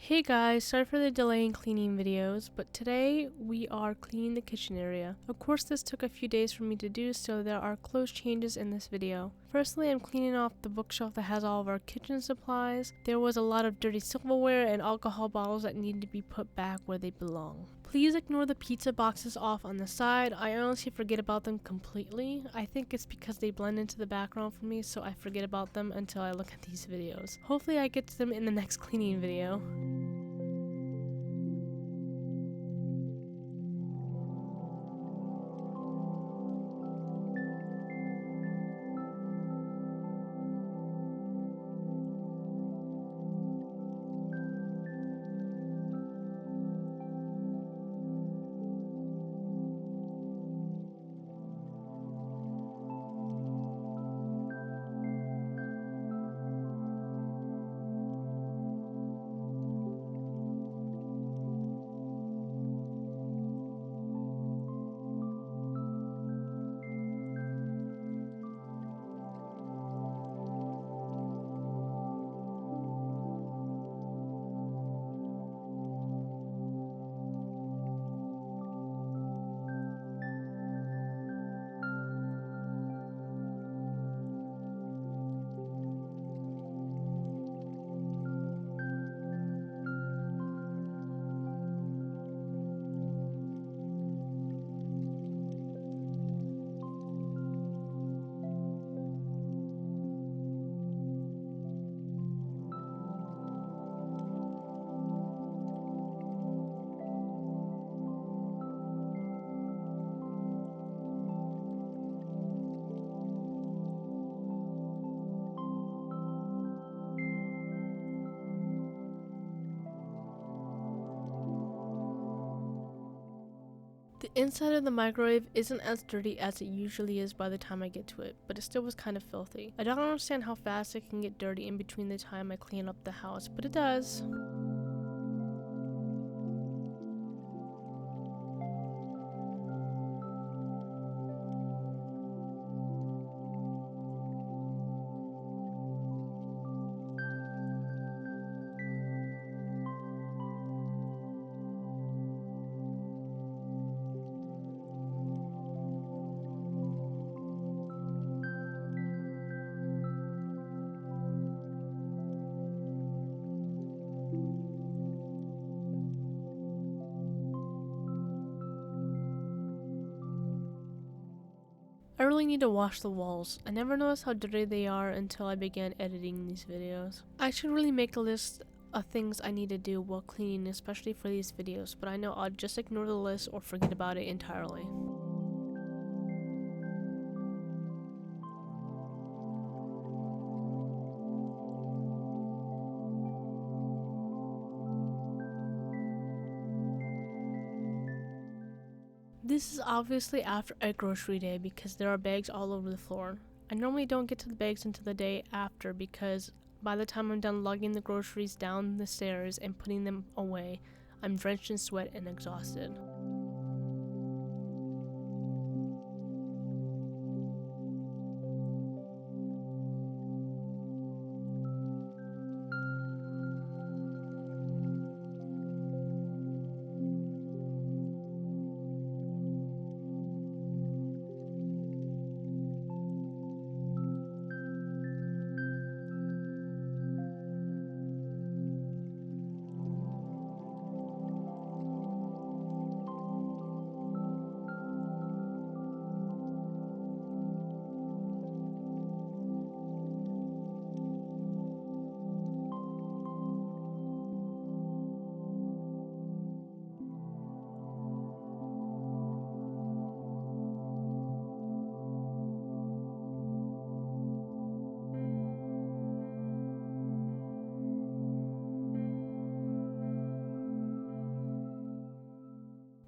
Hey guys, sorry for the delay in cleaning videos, but today we are cleaning the kitchen area. Of course this took a few days for me to do, so there are clothes changes in this video. Firstly, I'm cleaning off the bookshelf that has all of our kitchen supplies. There was a lot of dirty silverware and alcohol bottles that need to be put back where they belong. Please ignore the pizza boxes off on the side. I honestly forget about them completely. I think it's because they blend into the background for me, so I forget about them until I look at these videos. Hopefully I get to them in the next cleaning video. The inside of the microwave isn't as dirty as it usually is by the time I get to it, but it still was kind of filthy. I don't understand how fast it can get dirty in between the time I clean up the house, but it does. I really need to wash the walls. I never noticed how dirty they are until I began editing these videos. I should really make a list of things I need to do while cleaning, especially for these videos, but I know I'll just ignore the list or forget about it entirely. This is obviously after a grocery day because there are bags all over the floor. I normally don't get to the bags until the day after because by the time I'm done lugging the groceries down the stairs and putting them away, I'm drenched in sweat and exhausted.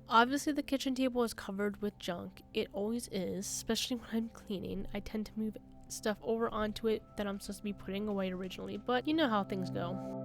Obviously the kitchen table is covered with junk. It always is, especially when I'm cleaning. I tend to move stuff over onto it that I'm supposed to be putting away originally, but you know how things go.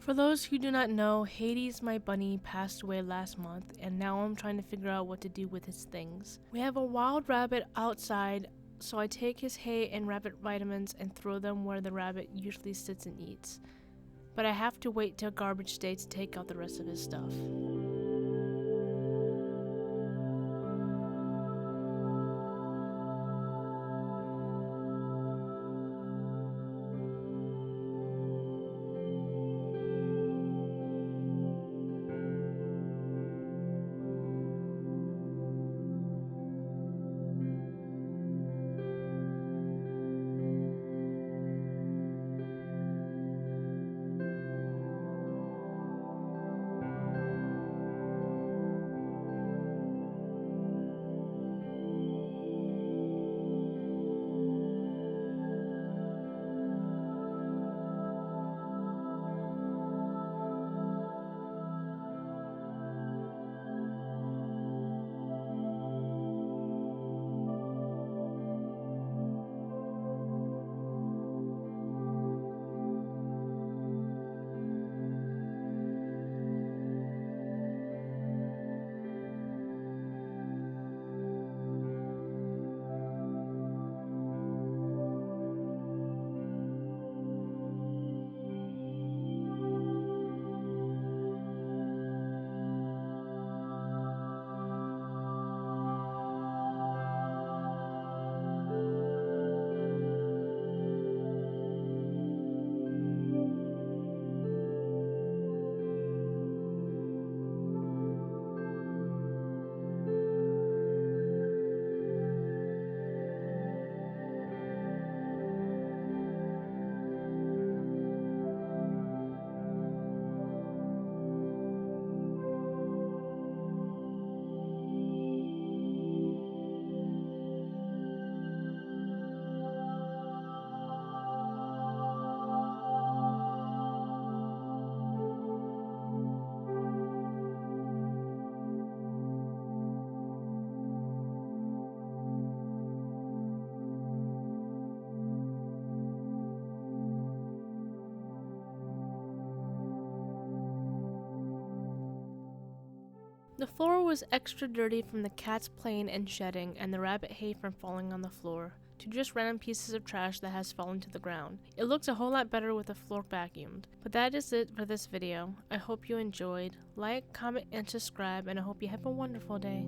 For those who do not know, Hades, my bunny, passed away last month, and now I'm trying to figure out what to do with his things. We have a wild rabbit outside, so I take his hay and rabbit vitamins and throw them where the rabbit usually sits and eats. But I have to wait till garbage day to take out the rest of his stuff. The floor was extra dirty from the cats playing and shedding, and the rabbit hay from falling on the floor, to just random pieces of trash that has fallen to the ground. It looks a whole lot better with the floor vacuumed. But that is it for this video. I hope you enjoyed. Like, comment, and subscribe, and I hope you have a wonderful day.